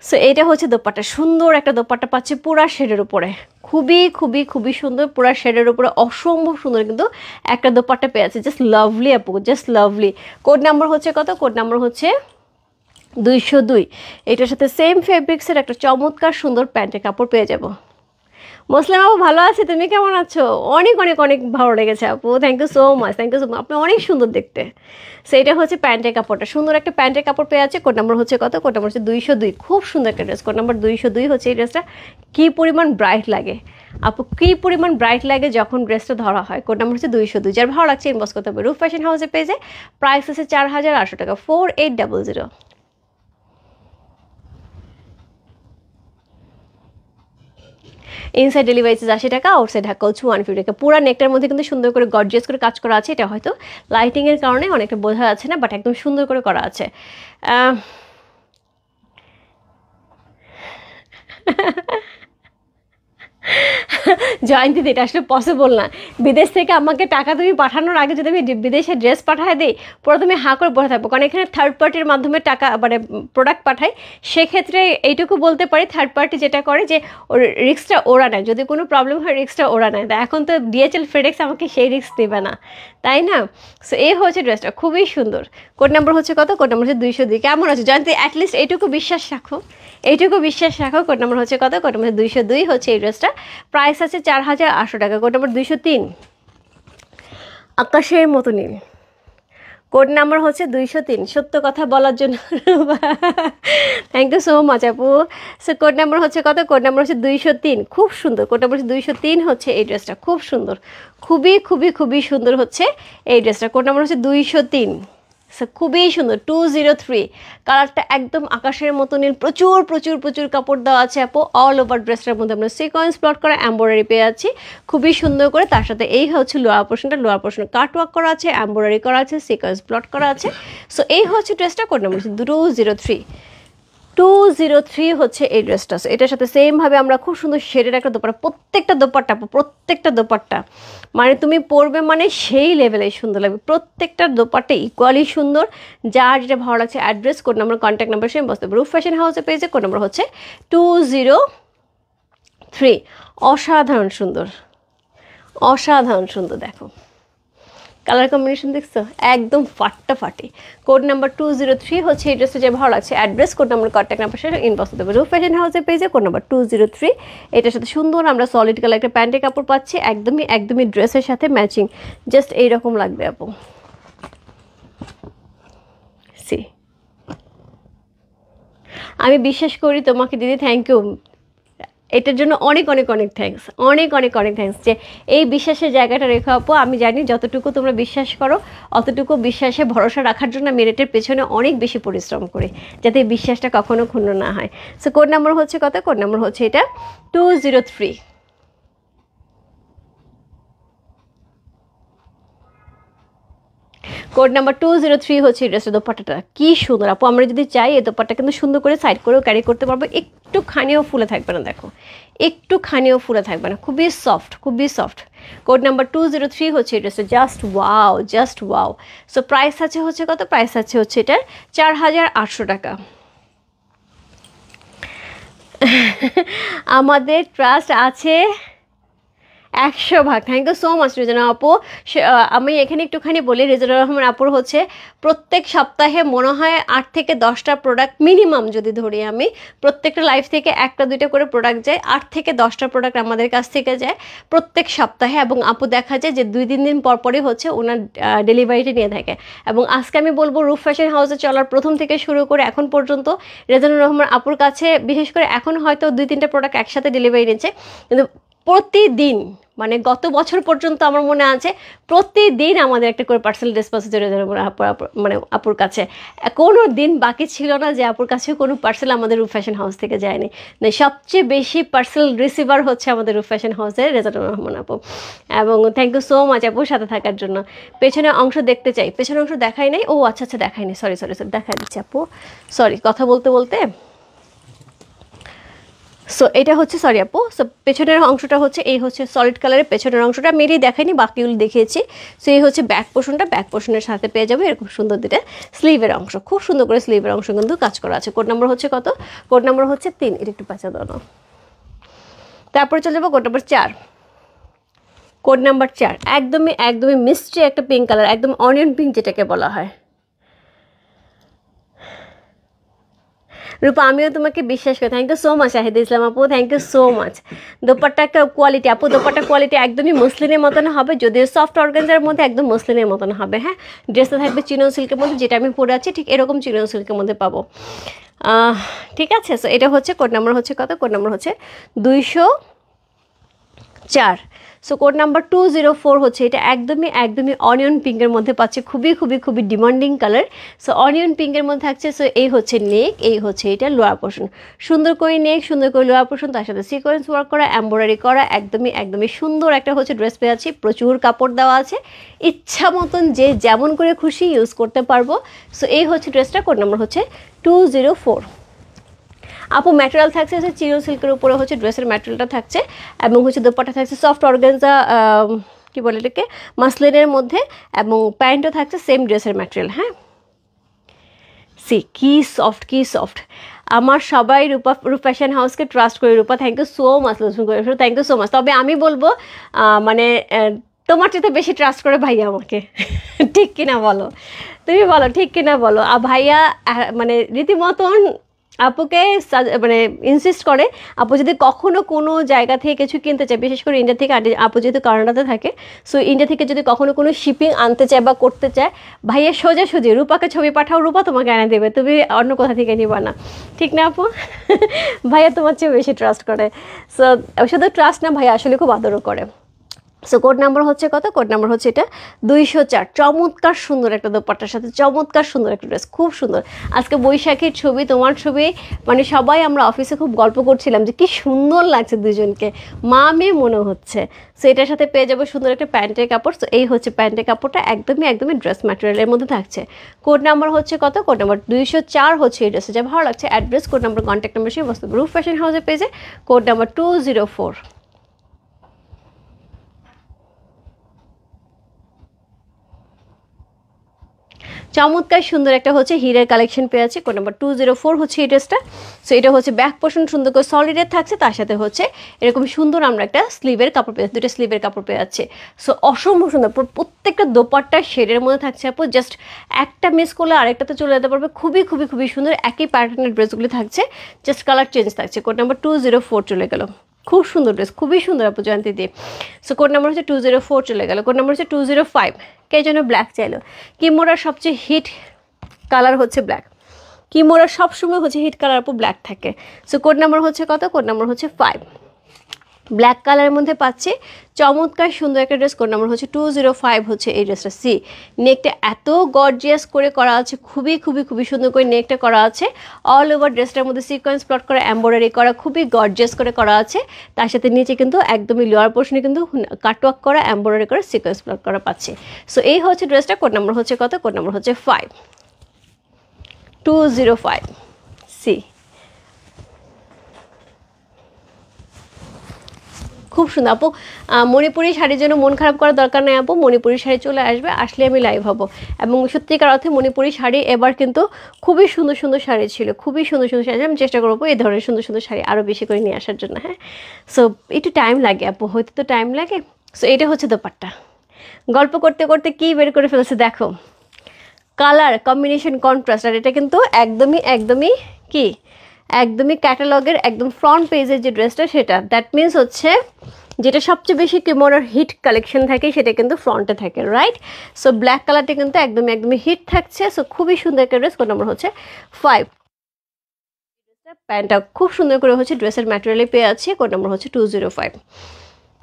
সো এটা হচ্ছে দোপাট্টা, সুন্দর একটা দোপাট্টা পাচ্ছে পুরা শেডের উপরে, খুবই খুবই খুবই সুন্দর, পুরা শেডের উপরে অসম্ভব সুন্দর কিন্তু একটা দোপাট্টা পেয়ে আছে, জাস্ট লাভলি আপু, জাস্ট লাভলি। কোড নাম্বার হচ্ছে কত? কোড নাম্বার হচ্ছে 202, এটার সাথে সেম ফেব্রিক্সের একটা চমৎকার সুন্দর প্যান্টের কাপড় পেয়ে যাব। মুসলিম আপু ভালো আছে, তুমি কেমন আছো? অনেক অনেক অনেক ভালো লেগেছে আপু, thank you so much, thank you so much, আপনি অনেক সুন্দর দেখতে। সো এটা হচ্ছে প্যান্টের কাপড়টা, সুন্দর একটা প্যান্টের কাপড় পেয়ে আছে। কোড নাম্বার হচ্ছে কত? কোড নাম্বার হচ্ছে 202, খুব সুন্দর একটা ড্রেস। কোড নাম্বার 202 হচ্ছে এই ড্রেসটা। কী পরিমাণ ব্রাইট লাগে আপু, কী পরিমাণ ব্রাইট লাগে যখন ড্রেসটা ধরা হয়। কোড নাম্বার হচ্ছে 202, যার ভালো লাগছে ইনবক্স করতে হবে রূপ ফ্যাশন হাউসের পেজে। প্রাইস আছে 4800 টাকা, 4800। ইনসাইড ডেলিভারি চার্জ 80 টাকা, আউটসাইড ঢাকা হচ্ছে 150 টাকা। পুরো নেকটার মধ্যে কিন্তু সুন্দর করে গর্জিয়াস করে কাজ করা আছে। এটা হয়তো লাইটিংয়ের কারণে অনেকটা বোঝা যাচ্ছে না, বাট একদম সুন্দর করে করা আছে। জয়ন্তীতে এটা আসলে পসিবল না। বিদেশ থেকে আমাকে টাকা তুমি পাঠানোর আগে যদি আমি বিদেশে ড্রেস পাঠায় দিই, প্রথমে হাঁ করে বসে থাকবো, কারণ এখানে থার্ড পার্টির মাধ্যমে টাকা মানে প্রোডাক্ট পাঠাই। সেক্ষেত্রে এইটুকু বলতে পারি, থার্ড পার্টি যেটা করে যে ওর রিস্কটা ওরা নেয়, যদি কোনো প্রবলেম হয় রিস্কটা ওরা নেয়। তা এখন তো ডিএচএল ফেডেক্স আমাকে সেই রিস্ক দেবে না, তাই না? সো এই হচ্ছে ড্রেসটা, খুবই সুন্দর। কোড নাম্বার হচ্ছে কত? কোড নাম্বার হচ্ছে 202। কেমন আছে জয়ন্তী? অ্যাটলিস্ট এইটুকু বিশ্বাস রাখো, এইটুকু বিশ্বাস রাখো। কোড নাম্বার হচ্ছে কত? কোড নাম্বার 202 হচ্ছে এই ড্রেসটা। প্রাইস আছে 4800 টাকা। কোড নাম্বার 203, আকাশের মতো নীল। কোড নাম্বার হচ্ছে 203, সত্য কথা বলার জন্য থ্যাংক ইউ সো মাচ আপু। সো কোড নাম্বার হচ্ছে কত? কোড নাম্বার হচ্ছে 203, খুব সুন্দর। কোড নাম্বার হচ্ছে 203 হচ্ছে এই ড্রেসটা, খুব সুন্দর, খুবই খুবই খুবই সুন্দর হচ্ছে এই ড্রেসটা। কোড নাম্বার হচ্ছে 203, সো খুবই সুন্দর। 203, কালারটা একদম আকাশের মতো নীল, প্রচুর প্রচুর প্রচুর কাপড় দেওয়া আছে আপু। অল ওভার ড্রেসটার মধ্যে আমরা সিকোয়েন্স প্লট করা এমব্রয়ডারি পেয়ে যাচ্ছি খুবই সুন্দর করে। তার সাথে এই হচ্ছে লোয়ার পোর্শনটা, লোয়ার পোর্শন কাটওয়ার্ক করা আছে, এমব্রয়ডারি করা আছে, সিকোয়েন্স প্লট করা আছে। সো এই হচ্ছে ড্রেসটা। কোড নাম্বার হচ্ছে 203, 203 হচ্ছে এই ড্রেসটা। এটার সাথে সেমভাবে আমরা খুব সুন্দর শেডের একটা দোপাট্টা, প্রত্যেকটা দোপাট্টা মানে তুমি পরবে মানে সেই লেভেলে সুন্দর লাগবে। প্রত্যেকটা দোপাট্টা ইকুয়ালি সুন্দর। যার যেটা ভালো লাগছে address, code number, contact number same বসতে হবে রূপ ফ্যাশন হাউসের পেজে। কোড নাম্বার হচ্ছে 203, অসাধারণ সুন্দর, অসাধারণ সুন্দর। দেখো কালার কম্বিনেশন দেখছো, একদম ফাটাফাটি। কোড নাম্বার 203 হচ্ছে এই ড্রেসটা, যে ভালো লাগছে address, code number, contact number সেটা ইনবক্স দেবো রূপ ফ্যাশন হাউসের পেজে। কোড নাম্বার 203, এটার সাথে সুন্দর আমরা সলিড কালার একটা প্যান্টের কাপড় পাচ্ছি, একদমই একদমই ড্রেসের সাথে ম্যাচিং, জাস্ট এইরকম লাগবে আপু। সি আমি বিশ্বাস করি তোমাকে দিদি, থ্যাংক ইউ এটার জন্য অনেক অনেক অনেক থ্যাঙ্কস, অনেক অনেক অনেক থ্যাঙ্কস যে এই বিশ্বাসের জায়গাটা রেখে আপু। আমি জানি যতটুকু তোমরা বিশ্বাস করো, অতটুকু বিশ্বাসে ভরসা রাখার জন্য আমি রেটের পেছনে অনেক বেশি পরিশ্রম করি, যাতে এই বিশ্বাসটা কখনো ক্ষুণ্ণ না হয়। সো কোড নাম্বার হচ্ছে কত? কোড নাম্বার হচ্ছে এটা 203। কোড নাম্বার 203 হচ্ছে এই ড্রেসের দোপাট্টাটা, কি সুন্দর আপু। আমরা যদি চাই এই দোপাট্টা কিন্তু সুন্দর করে সাইড করেও ক্যারি করতে পারবো, একটুখানিও ফুলে থাকবে না। দেখো একটুখানিও ফুলে থাকবে না, খুবই সফট, খুবই সফট। কোড নাম্বার 203 হচ্ছে এই ড্রেসটা, just wow, just wow. So price আছে হচ্ছে কত? প্রাইস আছে হচ্ছে এটার 4800 টাকা। আমাদের ট্রাস্ট আছে 100 ভাগ। Thank you so much Rezana আপু। আমি এখানে একটুখানি বলি, রেজানা রহমান আপুর হচ্ছে প্রত্যেক সপ্তাহে মনে হয় 8 থেকে 10টা প্রোডাক্ট মিনিমাম যদি ধরি আমি, প্রত্যেকটা লাইফ থেকে 1টা 2টা করে প্রোডাক্ট যায়, 8 থেকে 10টা প্রোডাক্ট আমাদের কাছ থেকে যায় প্রত্যেক সপ্তাহে। এবং আপু দেখা যায় যে 2-3 দিন পর পরই হচ্ছে ওনার ডেলিভারিটা নিয়ে থাকে। এবং আজকে আমি বলবো রূপ ফ্যাশন হাউসে চলার প্রথম থেকে শুরু করে এখন পর্যন্ত রেজানুর রহমান আপুর কাছে বিশেষ করে এখন হয়তো 2-3টা প্রোডাক্ট একসাথে ডেলিভারি নিচ্ছে, কিন্তু প্রতিদিন মানে গত বছর পর্যন্ত আমার মনে আছে প্রতিদিন আমাদের একটা করে পার্সেল ডিসপ্যাচ মানে আপুর কাছে কোনো দিন বাকি ছিল না যে আপুর কাছে কোনো পার্সেল আমাদের রূপ ফ্যাশন হাউস থেকে যায়নি। সবচেয়ে বেশি পার্সেল রিসিভার হচ্ছে আমাদের রূপ ফ্যাশন হাউসের রেজানুর রহমান আপু। এবং থ্যাংক ইউ সো মাচ আপুর সাথে থাকার জন্য। পেছনের অংশ দেখতে চাই, পেছনের অংশ দেখাই নাই। ও আচ্ছা আচ্ছা দেখাই নাই, সরি সরি সরি, দেখা দিচ্ছি আপু, সরি কথা বলতে বলতে। সো এটা হচ্ছে, সরি আপু, সো পেছনের অংশটা হচ্ছে এই হচ্ছে সলিড কালারের পেছনের অংশটা, মেরেই দেখাইনি, বাকিগুলো দেখিয়েছি। সো এই হচ্ছে ব্যাক পোর্শনটা, ব্যাক পোর্শনের সাথে পেয়ে যাবে এরকম সুন্দর দুটো স্লিভের অংশ, খুব সুন্দর করে স্লিভের অংশ কিন্তু কাজ করা আছে। কোড নাম্বার হচ্ছে কত? কোড নাম্বার হচ্ছে 3, এটা একটু পাঁচা দাও। তারপরে চলে যাবো কোড নাম্বার 4। কোড নাম্বার 4 একদমই একদমই মিষ্টি একটা পিঙ্ক কালার, একদম অনিয়ন পিঙ্ক যেটাকে বলা হয়। রূপা আমিও তোমাকে বিশ্বাস করি। Thank you so much Shahid Islam আপু, thank you so much. Dupatta একটা কোয়ালিটি আপু, দোপাট্টা কোয়ালিটি একদমই মসলিনের মতন হবে, যদিও সফট অর্গানজার মধ্যে একদম মসলিনের মতন হবে। হ্যাঁ, ড্রেসটা থাকবে চিনন সিল্কের মধ্যে, যেটা আমি পরে আছি ঠিক এরকম চিনন সিল্কের মধ্যে পাবো। ঠিক আছে, সো এটা হচ্ছে কোড নাম্বার হচ্ছে কত, কোড নাম্বার হচ্ছে 204। সো কোড নাম্বার 204 হচ্ছে এটা, একদমই একদমই অনিয়ন পিঙ্কের মধ্যে পাচ্ছে, খুবই খুবই খুবই ডিমান্ডিং কালার। সো অনিয়ন পিঙ্কের মধ্যে থাকছে। সো এই হচ্ছে নেক, এই হচ্ছে এটা লোয়ার পোর্শন, সুন্দর করে নেক, সুন্দর করে লোয়ার পোর্শন, তার সাথে সিকোয়েন্স ওয়ার্ক করা, এমব্রয়ডারি করা, একদমই একদমই সুন্দর একটা হচ্ছে ড্রেস পেয়ে আছি। প্রচুর কাপড় দেওয়া আছে, ইচ্ছা মতন যে যেমন করে খুশি ইউজ করতে পারবো। সো এই হচ্ছে ড্রেসটা, কোড নাম্বার হচ্ছে 204। আপু ম্যাটেরিয়াল থাকছে হচ্ছে চিরো সিল্কের উপরে হচ্ছে ড্রেসের ম্যাটেরিয়ালটা থাকছে, এবং হচ্ছে দোপাট্টা থাকছে সফট অর্গানজা, কি বলে এটাকে, মাসলিনের মধ্যে, এবং প্যান্টও থাকছে সেম ড্রেসের ম্যাটেরিয়াল। হ্যাঁ, সি কি সফট, কি সফট। আমার সবাই রূপা ফ্যাশন হাউসকে ট্রাস্ট করি। Rupa thank you so much, thank you so much. তবে আমি বলবো মানে তোমার চেয়ে বেশি ট্রাস্ট করে ভাইয়া আমাকে। ঠিক কিনা বলো, তুমি বলো ঠিক কিনা বলো। আর ভাইয়া মানে রীতিমতন আপুকে মানে ইনসিস্ট করে, আপু যদি কখনো কোনো জায়গা থেকে কিছু কিনতে চায়, বিশেষ করে ইন্ডিয়া থেকে, আপু যেহেতু কানাডাতে থাকে, সো ইন্ডিয়া থেকে যদি কখনো কোনো শিপিং আনতে চায় বা করতে চায়, ভাইয়া সোজাসুজি রূপাকে ছবি পাঠাও, রূপা তোমাকে এনে দেবে, তুমি অন্য কোথা থেকে নিবা না। ঠিক না আপু? ভাইয়া তোমার চেয়ে বেশি ট্রাস্ট করে। সো শুধু ট্রাস্ট না, ভাইয়া আসলে খুব আদরও করে। সো কোড নাম্বার হচ্ছে কত, কোড নাম্বার হচ্ছে এটা 204। চমৎকার সুন্দর একটা দোপাট্টার সাথে চমৎকার সুন্দর একটা ড্রেস, খুব সুন্দর। আজকে বৈশাখীর ছবি, তোমার ছবি, মানে সবাই আমরা অফিসে খুব গল্প করছিলাম যে কি সুন্দর লাগছে দুজনকে, মা মেয়ে মনে হচ্ছে। সো এটার সাথে পেয়ে যাবো সুন্দর একটা প্যান্টের কাপড়। সো এই হচ্ছে প্যান্টের কাপড়টা, একদমই একদমই ড্রেস ম্যাটেরিয়ালের মধ্যে থাকছে। কোড নাম্বার হচ্ছে কত, কোড নাম্বার 204 হচ্ছে এই ড্রেসে। যা ভালো লাগছে address, code number, contact number সেই বস্তু রূপ ফ্যাশন হাউসের পেজে, কোড নাম্বার 204। চমৎকার সুন্দর একটা হচ্ছে হিরের কালেকশন পেয়ে আছে, কোড নাম্বার 204 হচ্ছে এই ড্রেসটা। সো এটা হচ্ছে ব্যাক পোর্শন সুন্দর করে সলিডের থাকছে, তার সাথে হচ্ছে এরকম সুন্দর আমরা একটা স্লিভের কাপড় পেয়ে, দুটো স্লিভের কাপড় পেয়ে যাচ্ছে। সো অসম্ভব সুন্দর, প্রত্যেকটা দোপাট্টা শেডের মধ্যে থাকছে আপু, জাস্ট একটা মিস করলে আরেকটাতে চলে যেতে পারবে। খুবই খুবই খুবই সুন্দর, একই প্যাটার্নের ড্রেসগুলি থাকছে, জাস্ট কালার চেঞ্জ থাকছে। কোড নাম্বার 204 চলে গেল, খুব সুন্দর ড্রেস, খুবই সুন্দর আপু জয়ন্তী দিয়ে। সো কোড নাম্বার হচ্ছে 204 চলে গেল। কোড নাম্বার হচ্ছে 205। কে যেন ব্ল্যাক চাইলো, কিমোরার সবচেয়ে হিট কালার হচ্ছে ব্ল্যাক, কিমোরার সবসময় হচ্ছে হিট কালার আপু ব্ল্যাক থাকে। সো কোড নাম্বার হচ্ছে কত, কোড নাম্বার হচ্ছে 5। ব্ল্যাক কালারের মধ্যে পাচ্ছি চমৎকার সুন্দর একটা ড্রেস, কোড নাম্বার হচ্ছে 205 হচ্ছে এই ড্রেসটা। সি নেকটা এত গর্জিয়াস করে করা আছে, খুবই খুবই খুবই সুন্দর করে নেকটা করা আছে, অল ওভার ড্রেসটার মধ্যে সিকোয়েন্স প্লট করা, এমব্রয়ডারি করা, খুবই গর্জিয়াস করে করা আছে। তার সাথে নিচে কিন্তু একদমই লোয়ার পোর্শনে কিন্তু কাটওয়ার্ক করা, এমব্রয়ডারি করা, সিকোয়েন্স প্লট করা পাচ্ছে। সো এই হচ্ছে ড্রেসটা, কোড নাম্বার হচ্ছে কত, কোড নাম্বার হচ্ছে 5, 205। সি খুব সুন্দর আপু। মণিপুরি শাড়ির জন্য মন খারাপ করার দরকার নেই আপু, মণিপুরি শাড়ি চলে আসবে, আসলে আমি লাইভ হব। এবং সত্যিকার অর্থে মণিপুরি শাড়ি এবার কিন্তু খুবই সুন্দর সুন্দর শাড়ি ছিল, খুবই সুন্দর সুন্দর শাড়ি। আমি চেষ্টা করবো এই ধরনের সুন্দর সুন্দর শাড়ি আরও বেশি করে নিয়ে আসার জন্য। হ্যাঁ, সো একটু টাইম লাগে আপু, হয়তো তো টাইম লাগে। সো এটা হচ্ছে দোপাট্টা, গল্প করতে করতে কি বের করে ফেলেছে দেখো, কালার কম্বিনেশন, কন্ট্রাস্ট। আর এটা কিন্তু একদমই একদমই কি, একদমই ক্যাটালগের একদম ফ্রন্ট পেজের যে ড্রেসটা সেটা, দ্যাট মিনস হচ্ছে যেটা সবচেয়ে বেশি কিমোরার হিট কালেকশন থাকে সেটা কিন্তু ফ্রন্টে থাকে, রাইট? সো ব্ল্যাক কালারটা কিন্তু একদমই একদমই হিট থাকছে। সো খুবই সুন্দর একটা ড্রেস, কোড নাম্বার হচ্ছে 5। প্যান্টটা খুব সুন্দর করে হচ্ছে ড্রেসের ম্যাটেরিয়ালে পেয়ে আছে, কোড নাম্বার হচ্ছে 205।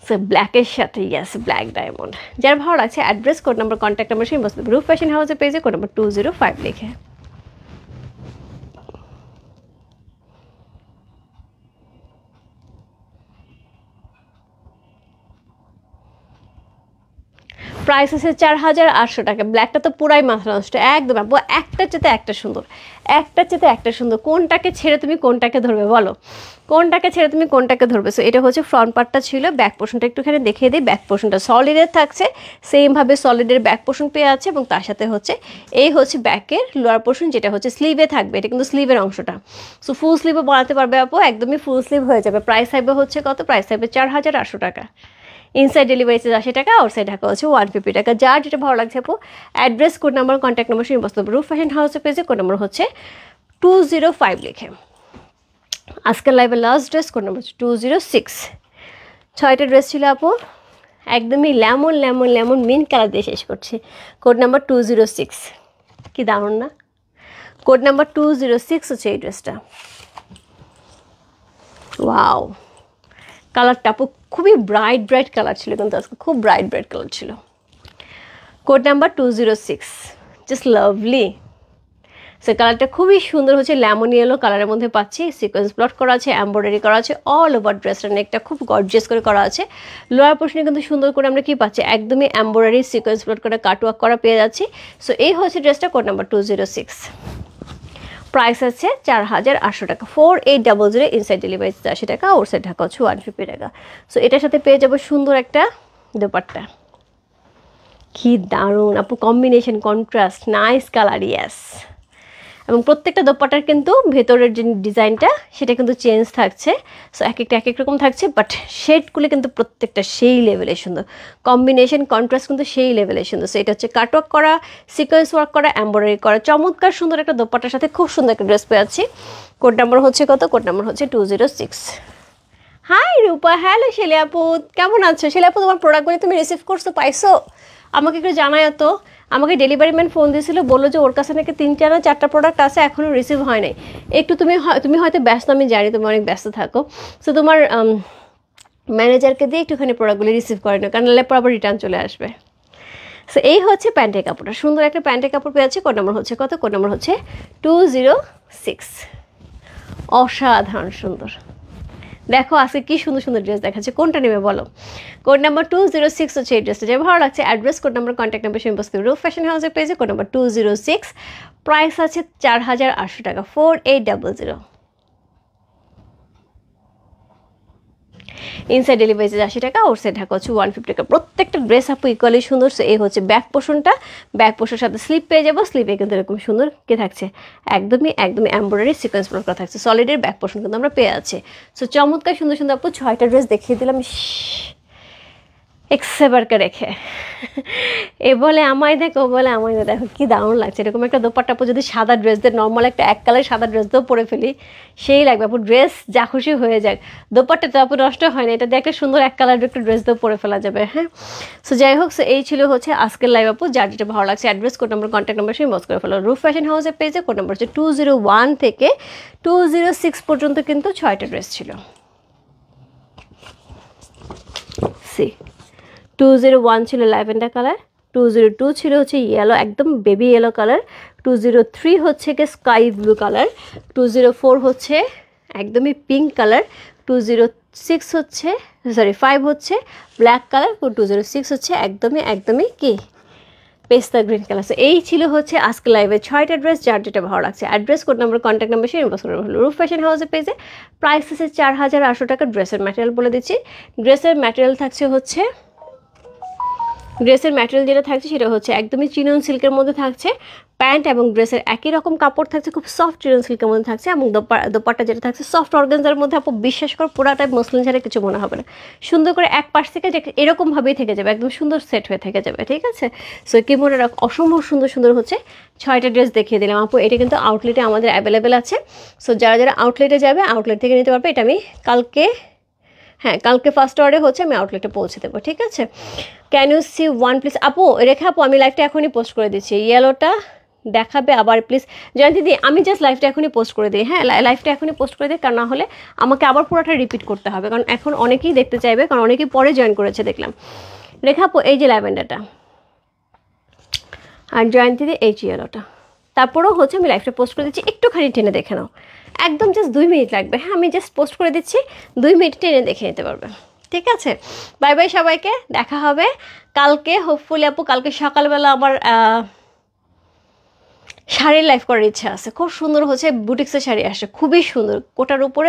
সো ব্ল্যাকের সাথে ইয়াস ব্ল্যাক ডায়মন্ড, যার ভালো লাগছে address, code number, contact number সেই বসবে রূপ ফ্যাশন হাউসের পেজে, কোড নাম্বার 205 লিখে। প্রাইস আছে 4800 টাকা। ব্ল্যাকটা তো পুরাই মাথা নষ্ট, একদম আপু, একটার চেতে একটা সুন্দর, একটার চেতে একটা সুন্দর। কোনটাকে ছেড়ে তুমি কোনটাকে ধরবে বলো, কোনটাকে ছেড়ে তুমি কোনটাকে ধরবে? সো এটা হচ্ছে ফ্রন্ট পার্টটা ছিল, ব্যাক পোর্শনটা একটুখানি দেখিয়ে দিই। ব্যাক পোর্শনটা সলিডের থাকছে, সেমভাবে সলিডের ব্যাক পোর্শন পেয়ে আছে, এবং তার সাথে হচ্ছে এই হচ্ছে ব্যাকের লোয়ার পোর্শন, যেটা হচ্ছে স্লিভে থাকবে। এটা কিন্তু স্লিভের অংশটা। সো ফুল স্লিভও বানাতে পারবে আপু, একদমই ফুল স্লিভ হয়ে যাবে। প্রাইস থাকবে হচ্ছে কত, প্রাইস থাকবে 4800 টাকা। ইনসাইড ডেলিভারি 80 টাকা, আউটসাইড ঢাকা হচ্ছে 150 টাকা। যার যেটা ভালো লাগছে আপু address, code number, contact number সেই বস্তু রূপ ফ্যাশন হাউসের পেজে, কোড নাম্বার হচ্ছে 205 লিখে। আজকের লাইভে লাস্ট ড্রেস কোড নাম্বার 206। 6টা ড্রেস ছিল আপু, একদমই lemon lemon lemon mint colour দিয়ে শেষ করছি। কোড নাম্বার 206, কি দারুণ না? কোড নাম্বার 206 হচ্ছে এই ড্রেসটা। ওয়াও, কালারটা আপু খুবই ব্রাইট ব্রাইট কালার ছিল, কিন্তু আজকে খুব ব্রাইট ব্রাইট কালার ছিল। Code number 206, just lovely. So কালারটা খুবই সুন্দর হচ্ছে, লেমন ইয়েলো কালারের মধ্যে পাচ্ছি। সিকোয়েন্স প্লট করা আছে, এমব্রয়ডারি করা আছে অল ওভার ড্রেসটার নেকটা খুব গর্জিয়াস করে করা আছে। লোয়ার পোর্শনে কিন্তু সুন্দর করে আমরা কি পাচ্ছি, একদমই এমব্রয়ডারি সিকোয়েন্স প্লট করে কাটওয়ার্ক করা পেয়ে যাচ্ছি। সো এই হচ্ছে ড্রেসটা, কোড নাম্বার 206। প্রাইস আছে 4800 টাকা, 4800। ইনসাইড ডেলিভারি 80 টাকা, আউটসাইড ঢাকা হচ্ছে 150 টাকা। সো এটার সাথে পেয়ে যাবো সুন্দর একটা দোপাট্টা। কি দারুণ আপু, combination, contrast, nice colour, yes. এবং প্রত্যেকটা দোপাট্টার কিন্তু ভেতরের যে ডিজাইনটা সেটা কিন্তু চেঞ্জ থাকছে। সো এক একটা এক এক রকম থাকছে, বাট শেডগুলো কিন্তু প্রত্যেকটা সেই লেভেলের সুন্দর, কম্বিনেশন কন্ট্রাস্ট কিন্তু সেই লেভেলের সুন্দর। সো এটা হচ্ছে কাটওয়ার্ক করা, সিকোয়েন্স ওয়ার্ক করা, এমব্রয়ডারি করা, চমৎকার সুন্দর একটা দোপাট্টার সাথে খুব সুন্দর একটা ড্রেস পেয়ে যাচ্ছি। কোড নাম্বার হচ্ছে কত? কোড নাম্বার হচ্ছে 206। হাই রূপা, হ্যালো শেলি আপু, কেমন আছো? শেলি আপু, তোমার প্রোডাক্টগুলি তুমি রিসিভ করছো, পাইছো? আমাকে একটু জানাই তো। আমাকে ডেলিভারি ম্যান ফোন দিয়েছিল, বললো যে ওর কাছে নাকি 3টা না 4টা প্রোডাক্ট আছে, এখনও রিসিভ হয় নাই। একটু তুমি হয়তো ব্যস্ত, আমি জানি তুমি অনেক ব্যস্ত থাকো। সো তোমার ম্যানেজারকে দিয়ে একটুখানি প্রোডাক্টগুলি রিসিভ করে না, কারণ এরপর আবার রিটার্ন চলে আসবে। সো এই হচ্ছে প্যান্টের কাপড়টা, সুন্দর একটা প্যান্টের কাপড় পেয়েছি। কোড নাম্বার হচ্ছে কত? কোড নাম্বার হচ্ছে 206। অসাধারণ সুন্দর। দেখো আজকে কি সুন্দর সুন্দর ড্রেস দেখাচ্ছে, কোনটা নেবে বলো? কোড নাম্বার 206 হচ্ছে এই ড্রেসটা, যে ভালো লাগছে address, code number, contact number same বস্তু রূপ ফ্যাশন হাউসের পেজে। কোড নাম্বার 206, প্রাইস আছে 4800 টাকা, 4800। ইনসাইড ডেলিভারি 80 টাকা, আউটসাইড ঢাকা হচ্ছে 150 টাকা। প্রত্যেকটা ড্রেস আপু ইকুয়ালি সুন্দর। সো এই হচ্ছে ব্যাক পোর্শনটা, ব্যাক পোর্শনের সাথে স্লিপ পেয়ে যাবো। স্লিপে কিন্তু এরকম সুন্দর কি থাকছে, একদমই এমব্রয়ডারি সিকোয়েন্স প্লট করা থাকছে। সলিডের ব্যাক পোর্শন কিন্তু আমরা পেয়ে আছি। সো চমৎকার সুন্দর সুন্দর আপু 6টা ড্রেস দেখিয়ে দিলাম, এক্সেবারকে রেখে। এ বলে আমায় দেখো, বলে আমায় দেখো, কি দারুণ লাগছে। এরকম একটা দোপাট্টা আপু যদি সাদা ড্রেস দিয়ে, নর্মাল একটা এক কালার সাদা ড্রেস দিয়েও পরে ফেলি, সেই লাগবে আপু। ড্রেস যা খুশি হয়ে যাক, দোপাট্টাটা আপু নষ্ট হয় না, এটা দিয়ে একটা সুন্দর এক কালার একটা ড্রেস দিয়েও পরে ফেলা যাবে। হ্যাঁ, সো যাই হোক, সো এই ছিল হচ্ছে আজকের লাইভ আপু। যার যেটা ভালো লাগছে address, code number, contact number সেই মজ করে ফেলো রূপ ফ্যাশন হাউসের পেজে। কোড নাম্বার হচ্ছে 201 থেকে 206 পর্যন্ত কিন্তু 6টা ড্রেস ছিল। 201 ছিল ল্যাভেন্ডার কালার, 202 ছিল হচ্ছে ইয়েলো, একদম বেবি ইয়েলো কালার, 203 হচ্ছে কি স্কাই ব্লু কালার, 204 হচ্ছে একদমই পিঙ্ক কালার, 206 হচ্ছে 5 হচ্ছে ব্ল্যাক কালার, 206 হচ্ছে একদমই কি পেস্তা গ্রিন কালার। সো এই ছিল হচ্ছে আজকে লাইভে 6টা ড্রেস, যার যেটা ভালো লাগছে address, code number, contact number সেই ইনবক্স করে হলো রূপ ফ্যাশন হাউসের পেজে। প্রাইস আছে 4800 টাকা। ড্রেসের ম্যাটেরিয়াল বলে দিচ্ছি, ড্রেসের ম্যাটেরিয়াল থাকছে হচ্ছে, ড্রেসের ম্যাটেরিয়াল যেটা থাকছে সেটা হচ্ছে একদমই চিনন সিল্কের মধ্যে থাকছে। প্যান্ট এবং ড্রেসের একই রকম কাপড় থাকছে, খুব সফট চিনন সিল্কের মধ্যে থাকছে। এবং দোপাট্টা যেটা থাকছে সফট অর্গানজার মধ্যে, আপু বিশ্বাস করো পুরাটাই মসলিন ছাড়া কিছু মনে হবে না। সুন্দর করে এক পাশ থেকে এরকমভাবেই থেকে যাবে, একদম সুন্দর সেট হয়ে থেকে যাবে, ঠিক আছে? সো কি মনে রাখ, অসম্ভব সুন্দর সুন্দর হচ্ছে 6টা ড্রেস দেখিয়ে দিলাম আপু। এটা কিন্তু আউটলেটে আমাদের অ্যাভেলেবেল আছে। সো যারা যারা আউটলেটে যাবে আউটলেট থেকে নিতে পারবে। এটা আমি কালকে ফার্স্ট অর্ডারে হচ্ছে আমি আউটলেটে পৌঁছে দেবো, ঠিক আছে? Can you see one please? আপু রেখা আপু, আমি লাইভটা এখনই পোস্ট করে দিচ্ছি। ইয়েলোটা দেখাবে আবার প্লিজ জয়ন্তী দি, আমি জাস্ট লাইভটা এখনই পোস্ট করে দিই। হ্যাঁ, লাইভটা এখনই পোস্ট করে দিই, কারণ না হলে আমাকে আবার পুরোটা রিপিট করতে হবে, কারণ এখন অনেকেই দেখতে চাইবে, কারণ অনেকেই পরে জয়েন করেছে দেখলাম। রেখা আপু এই যে ল্যাভেন্ডারটা, আর জয়ন্তী দি এই যে ইয়েলোটা। তারপরেও হচ্ছে আমি লাইভটা পোস্ট করে দিচ্ছি, একটুখানি টেনে দেখে নাও, একদম জাস্ট 2 মিনিট লাগবে। হ্যাঁ, আমি জাস্ট পোস্ট করে দিচ্ছি, 2 মিনিট টেনে দেখে নিতে পারবে, ঠিক আছে? বাই বাই সবাইকে, দেখা হবে কালকে হোপফুলি আপু। কালকে সকালবেলা আমার শাড়ির লাইভ করার ইচ্ছা আছে, খুব সুন্দর হচ্ছে বুটিক্সের শাড়ি আসে, খুবই সুন্দর, কোটার উপরে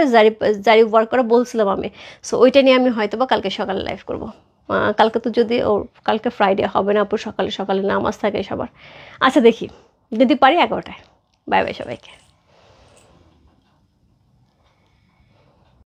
জারি ওয়ার্ক করা বলছিলাম আমি। সো ওইটা নিয়ে আমি হয়তো বা কালকে সকালে লাইভ করবো। কালকে তো যদি কালকে ফ্রাইডে হবে না আপু, সকালে নামাজ থাকে সবার। আচ্ছা দেখি যদি পারি 11টায়। বাই বাই সবাইকে।